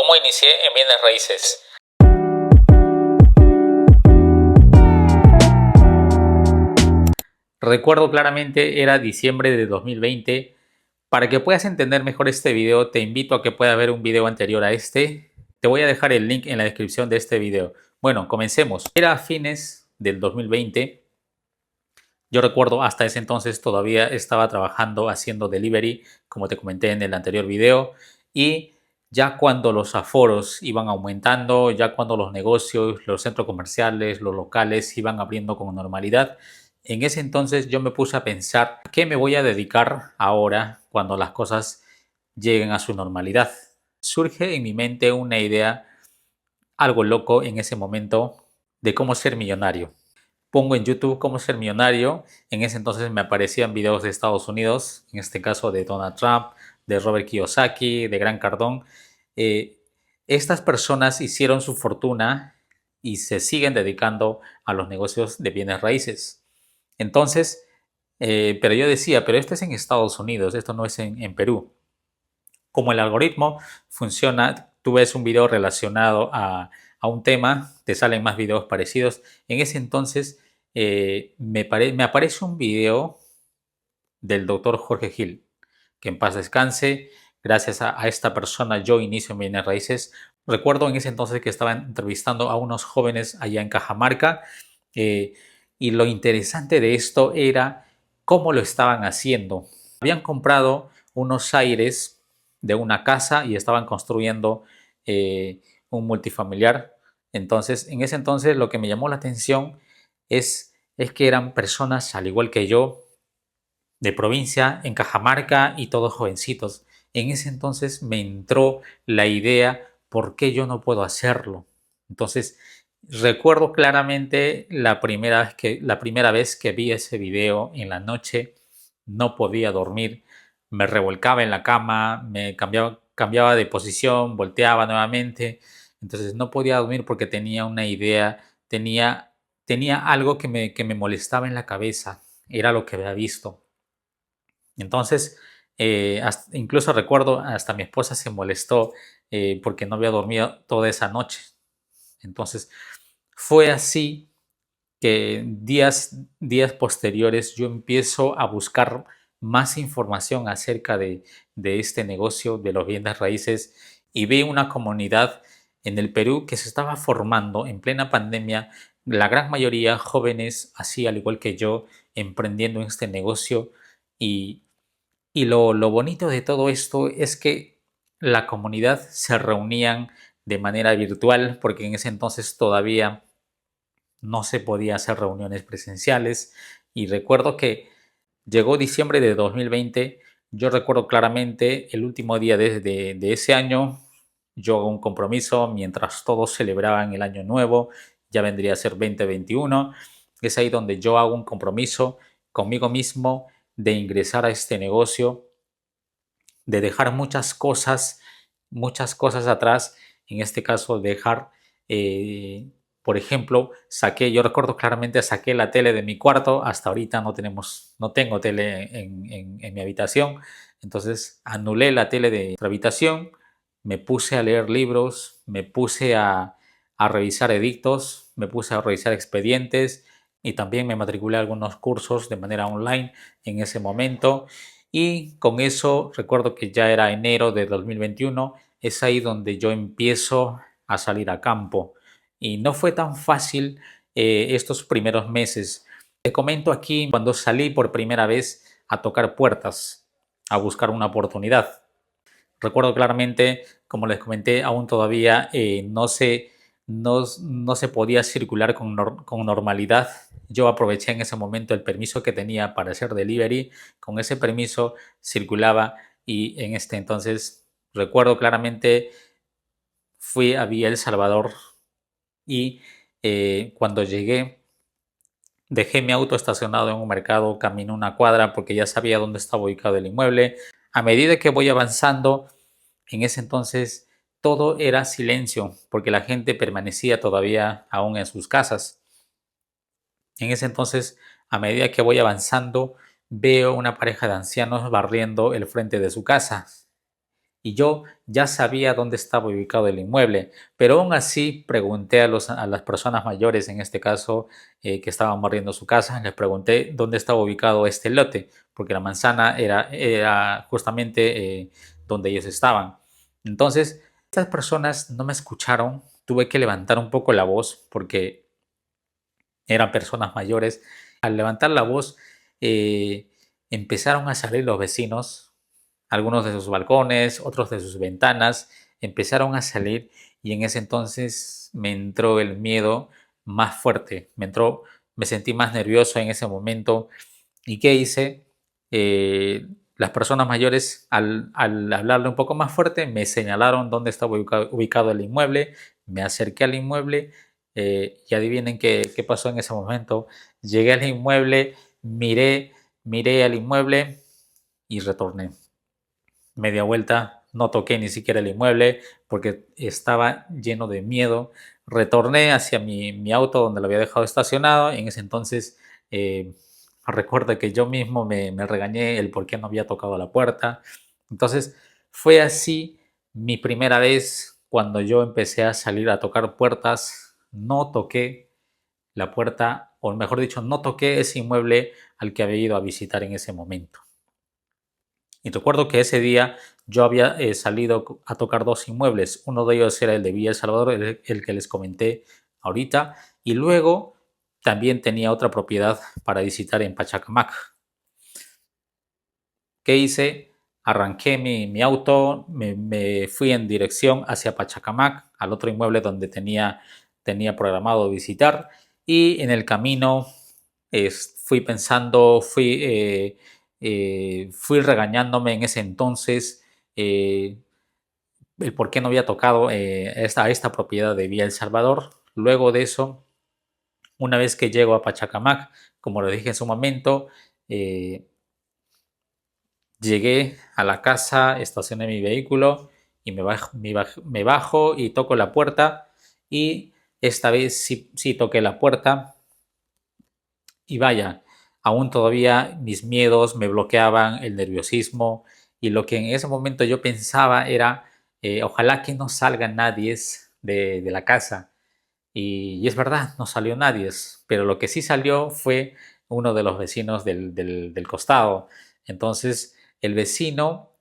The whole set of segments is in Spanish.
¿Cómo inicié en bienes raíces? Recuerdo claramente, era diciembre de 2020. Para que puedas entender mejor este video, te invito a que puedas ver un video anterior a este. Te voy a dejar el link en la descripción de este video. Bueno, comencemos. Era a fines del 2020. Yo recuerdo hasta ese entonces todavía estaba trabajando haciendo delivery, como te comenté en el anterior video, y ya cuando los aforos iban aumentando, ya cuando los negocios, los centros comerciales, los locales iban abriendo con normalidad, en ese entonces yo me puse a pensar qué me voy a dedicar ahora cuando las cosas lleguen a su normalidad. Surge en mi mente una idea algo loco en ese momento de cómo ser millonario. Pongo en YouTube cómo ser millonario. En ese entonces me aparecían videos de Estados Unidos, en este caso de Donald Trump, de Robert Kiyosaki, de Grant Cardone. Eh, Estas personas hicieron su fortuna y se siguen dedicando a los negocios de bienes raíces. Entonces, pero yo decía, pero esto es en Estados Unidos, esto no es en Perú. Como el algoritmo funciona, tú ves un video relacionado a un tema, te salen más videos parecidos. En ese entonces me aparece un video del doctor Jorge Gil, que en paz descanse. Gracias a esta persona yo inicio en bienes raíces. Recuerdo en ese entonces que estaba entrevistando a unos jóvenes allá en Cajamarca, eh, y lo interesante de esto era cómo lo estaban haciendo. Habían comprado unos aires de una casa y estaban construyendo un multifamiliar. Entonces, en ese entonces lo que me llamó la atención es que eran personas al igual que yo, de provincia, en Cajamarca y todos jovencitos. En ese entonces me entró la idea, ¿por qué yo no puedo hacerlo? Entonces, recuerdo claramente la primera vez que vi ese video en la noche, no podía dormir, me revolcaba en la cama, me cambiaba de posición, volteaba nuevamente. Entonces no podía dormir porque tenía una idea, tenía algo que me molestaba en la cabeza, era lo que había visto. Entonces, incluso recuerdo, hasta mi esposa se molestó porque no había dormido toda esa noche. Entonces, fue así que días posteriores yo empiezo a buscar más información acerca de este negocio de los bienes raíces y vi una comunidad en el Perú que se estaba formando en plena pandemia, la gran mayoría jóvenes, así al igual que yo, emprendiendo en este negocio. Y lo bonito de todo esto es que la comunidad se reunían de manera virtual, porque en ese entonces todavía no se podía hacer reuniones presenciales. Y recuerdo que llegó diciembre de 2020. Yo recuerdo claramente el último día de ese año. Yo hago un compromiso mientras todos celebraban el año nuevo, ya vendría a ser 2021. Es ahí donde yo hago un compromiso conmigo mismo de ingresar a este negocio, de dejar muchas cosas atrás. En este caso, dejar, por ejemplo, yo recuerdo claramente, saqué la tele de mi cuarto. Hasta ahorita no tengo tele en mi habitación. Entonces, anulé la tele de nuestra habitación, me puse a leer libros, me puse a revisar edictos, me puse a revisar expedientes y también me matriculé a algunos cursos de manera online en ese momento. Y con eso recuerdo que ya era enero de 2021, es ahí donde yo empiezo a salir a campo. Y no fue tan fácil estos primeros meses. Te comento aquí cuando salí por primera vez a tocar puertas, a buscar una oportunidad. Recuerdo claramente, como les comenté, aún todavía no se podía circular con normalidad. Yo aproveché en ese momento el permiso que tenía para hacer delivery. Con ese permiso circulaba y en este entonces recuerdo claramente fui a Vía El Salvador y cuando llegué dejé mi auto estacionado en un mercado, caminé una cuadra porque ya sabía dónde estaba ubicado el inmueble. A medida que voy avanzando, en ese entonces todo era silencio porque la gente permanecía todavía aún en sus casas. En ese entonces, a medida que voy avanzando, veo una pareja de ancianos barriendo el frente de su casa. y yo ya sabía dónde estaba ubicado el inmueble, pero aún así pregunté a las personas mayores, en este caso, que estaban barriendo su casa, les pregunté dónde estaba ubicado este lote, porque la manzana era justamente donde ellos estaban. Entonces, estas personas no me escucharon, tuve que levantar un poco la voz porque eran personas mayores. Al levantar la voz, eh, empezaron a salir los vecinos, algunos de sus balcones, otros de sus ventanas, empezaron a salir y en ese entonces me entró el miedo más fuerte, me sentí más nervioso en ese momento. ¿Y qué hice? Las personas mayores, al hablarle un poco más fuerte, me señalaron dónde estaba ubicado el inmueble, me acerqué al inmueble y adivinen qué pasó en ese momento. Llegué al inmueble, miré al inmueble y retorné. Media vuelta, no toqué ni siquiera el inmueble porque estaba lleno de miedo. Retorné hacia mi auto donde lo había dejado estacionado. En ese entonces eh, recuerdo que yo mismo me regañé el por qué no había tocado la puerta. Entonces fue así mi primera vez cuando yo empecé a salir a tocar puertas. No toqué la puerta, o mejor dicho, no toqué ese inmueble al que había ido a visitar en ese momento. Y recuerdo que ese día yo había salido a tocar dos inmuebles. Uno de ellos era el de Villa El Salvador, el que les comenté ahorita. Y luego también tenía otra propiedad para visitar en Pachacamac. ¿Qué hice? Arranqué mi auto, me fui en dirección hacia Pachacamac, al otro inmueble donde tenía programado visitar. Y en el camino fui pensando, fui regañándome en ese entonces eh, el por qué no había tocado esta propiedad de Villa El Salvador. Luego de eso, una vez que llego a Pachacamac, como lo dije en su momento, eh, llegué a la casa, estacioné mi vehículo y me bajo y toco la puerta. Y esta vez sí toqué la puerta. Y vaya, aún todavía mis miedos me bloqueaban, el nerviosismo, y lo que en ese momento yo pensaba era, ojalá que no salga nadie de la casa. Y es verdad, no salió nadie, pero lo que sí salió fue uno de los vecinos del costado. Entonces el vecino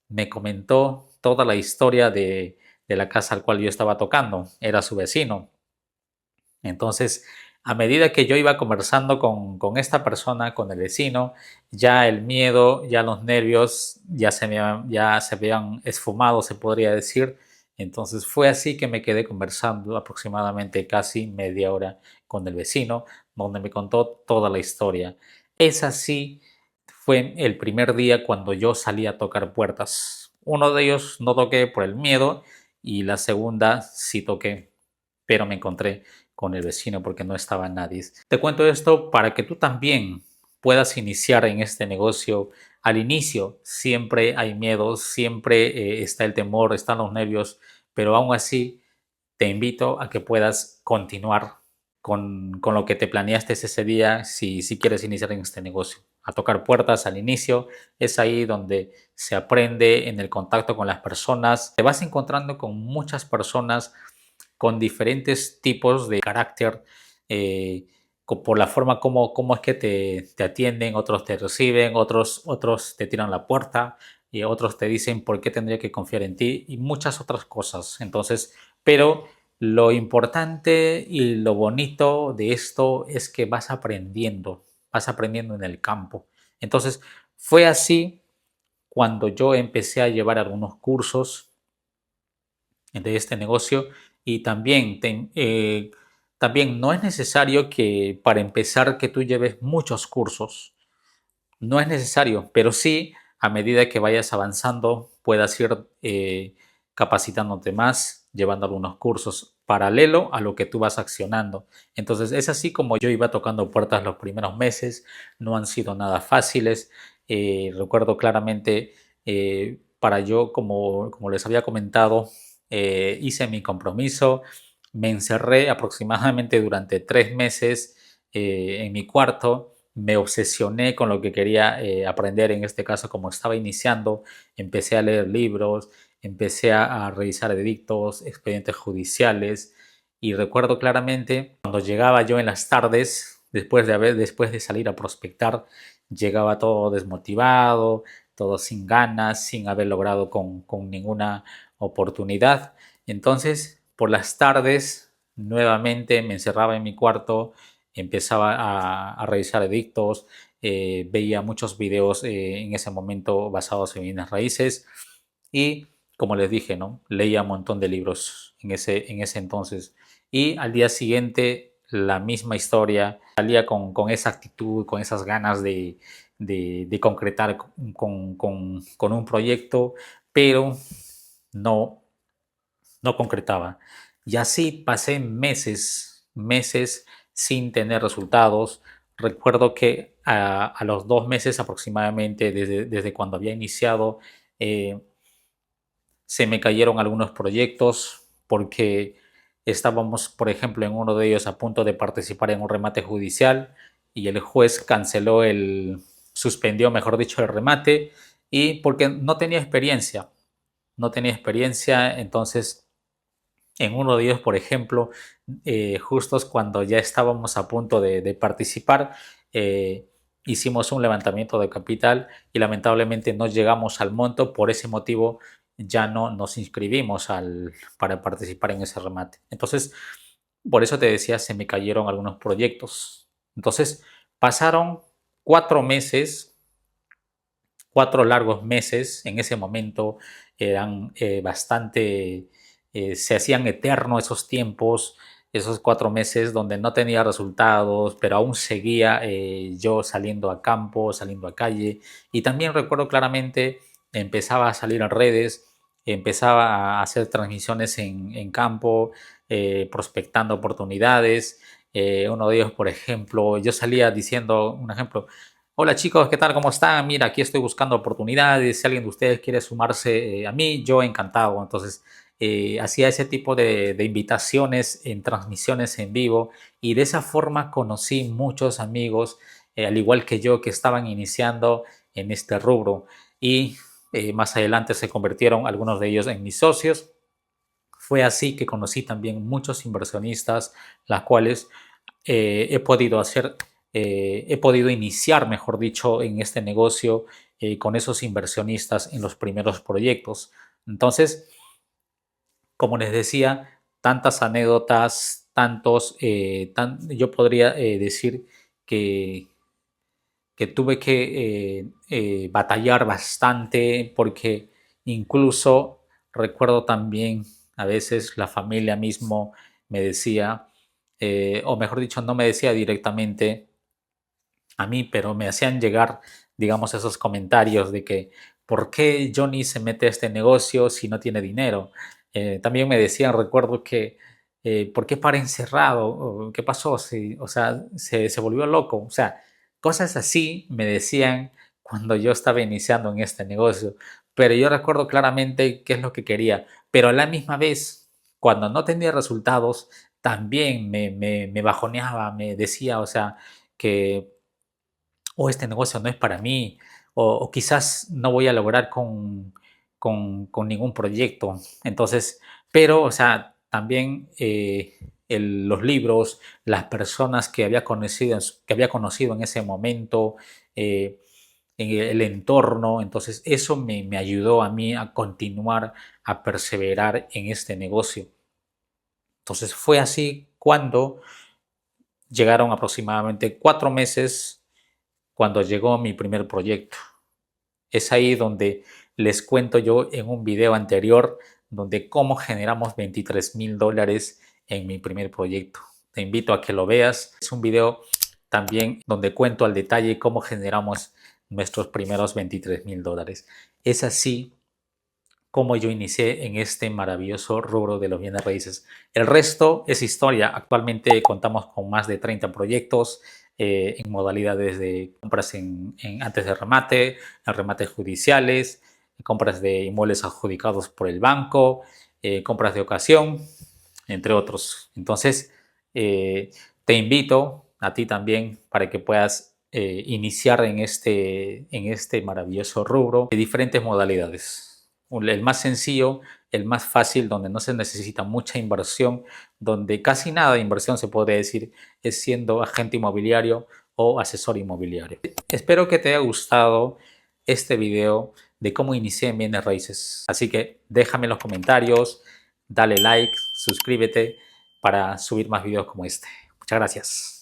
me comentó toda la historia de la casa al cual yo estaba tocando, era su vecino. Entonces, a medida que yo iba conversando con esta persona, con el vecino, ya el miedo, ya los nervios ya se habían esfumado, se podría decir. Entonces fue así que me quedé conversando aproximadamente casi media hora con el vecino, donde me contó toda la historia. Es así, fue el primer día cuando yo salí a tocar puertas. Uno de ellos no toqué por el miedo y la segunda sí toqué, pero me encontré con el vecino porque no estaba nadie. Te cuento esto para que tú también puedas iniciar en este negocio. Al inicio siempre hay miedo, siempre está el temor, están los nervios, pero aún así te invito a que puedas continuar con lo que te planeaste ese día si quieres iniciar en este negocio. A tocar puertas al inicio, es ahí donde se aprende en el contacto con las personas. Te vas encontrando con muchas personas con diferentes tipos de carácter, eh, por la forma como es que te atienden, otros te reciben, otros te tiran la puerta y otros te dicen por qué tendría que confiar en ti y muchas otras cosas. Entonces, pero lo importante y lo bonito de esto es que vas aprendiendo en el campo. Entonces, fue así cuando yo empecé a llevar algunos cursos de este negocio y también no es necesario que para empezar que tú lleves muchos cursos, no es necesario, pero sí a medida que vayas avanzando puedas ir capacitándote más, llevando algunos cursos paralelo a lo que tú vas accionando. Entonces es así como yo iba tocando puertas los primeros meses, no han sido nada fáciles. Recuerdo claramente para yo, como les había comentado, hice mi compromiso, me encerré aproximadamente durante 3 meses en mi cuarto, me obsesioné con lo que quería aprender, en este caso como estaba iniciando, empecé a leer libros, empecé a revisar edictos, expedientes judiciales y recuerdo claramente cuando llegaba yo en las tardes, después de salir a prospectar, llegaba todo desmotivado, todo sin ganas, sin haber logrado con ninguna oportunidad. Entonces, por las tardes, nuevamente me encerraba en mi cuarto, empezaba a revisar edictos, veía muchos videos en ese momento basados en bienes raíces y, como les dije, ¿no? Leía un montón de libros en ese entonces. Y al día siguiente, la misma historia, salía con esa actitud, con esas ganas de concretar con un proyecto, pero no, no concretaba. Y así pasé meses sin tener resultados. Recuerdo que a los 2 meses aproximadamente, desde cuando había iniciado, eh, se me cayeron algunos proyectos porque estábamos, por ejemplo, en uno de ellos a punto de participar en un remate judicial y el juez suspendió, mejor dicho, el remate y porque no tenía experiencia, entonces en uno de ellos, por ejemplo, justos cuando ya estábamos a punto de participar, eh, hicimos un levantamiento de capital y lamentablemente no llegamos al monto. Por ese motivo ya no nos inscribimos para participar en ese remate. Entonces, por eso te decía, se me cayeron algunos proyectos. Entonces, pasaron 4 meses, 4 largos meses. En ese momento eran bastante, se hacían eternos esos tiempos, esos 4 meses donde no tenía resultados, pero aún seguía yo saliendo a campo, saliendo a calle. Y también recuerdo claramente, empezaba a salir en redes, empezaba a hacer transmisiones en campo, prospectando oportunidades. Uno de ellos, por ejemplo, yo salía diciendo, un ejemplo, hola chicos, ¿qué tal? ¿Cómo están? Mira, aquí estoy buscando oportunidades. Si alguien de ustedes quiere sumarse a mí, yo encantado. Entonces, hacía ese tipo de invitaciones en transmisiones en vivo y de esa forma conocí muchos amigos, al igual que yo, que estaban iniciando en este rubro y más adelante se convirtieron algunos de ellos en mis socios. Fue así que conocí también muchos inversionistas, las cuales he podido iniciar, mejor dicho, en este negocio con esos inversionistas en los primeros proyectos. Entonces, como les decía, tantas anécdotas, yo podría decir que, que tuve que batallar bastante porque incluso recuerdo también a veces la familia mismo me decía, o mejor dicho, no me decía directamente a mí, pero me hacían llegar, digamos, esos comentarios de que ¿por qué Johnny se mete a este negocio si no tiene dinero? También me decían, recuerdo que ¿por qué para encerrado? ¿O ¿qué pasó? O sea, se volvió loco. O sea, cosas así me decían cuando yo estaba iniciando en este negocio. Pero yo recuerdo claramente qué es lo que quería. Pero a la misma vez, cuando no tenía resultados, también me bajoneaba, me decía, o sea, que o este negocio no es para mí, o quizás no voy a lograr con ningún proyecto. Entonces, pero, o sea, también los libros, las personas que había conocido en ese momento, eh, en el entorno, entonces eso me ayudó a mí a continuar, a perseverar en este negocio. Entonces fue así cuando llegaron aproximadamente 4 meses cuando llegó mi primer proyecto. Es ahí donde les cuento yo en un video anterior donde cómo generamos $23,000 en mi primer proyecto. Te invito a que lo veas. Es un video también donde cuento al detalle cómo generamos nuestros primeros $23,000. Es así como yo inicié en este maravilloso rubro de los bienes raíces. El resto es historia. Actualmente contamos con más de 30 proyectos en modalidades de compras antes de remate, en remates judiciales, compras de inmuebles adjudicados por el banco, compras de ocasión, entre otros. Entonces, te invito a ti también para que puedas iniciar en este maravilloso rubro de diferentes modalidades. el más sencillo, el más fácil, donde no se necesita mucha inversión, donde casi nada de inversión se puede decir, es siendo agente inmobiliario o asesor inmobiliario. Espero que te haya gustado este video de cómo inicié en bienes raíces. Así que déjame en los comentarios, dale like, suscríbete para subir más videos como este. Muchas gracias.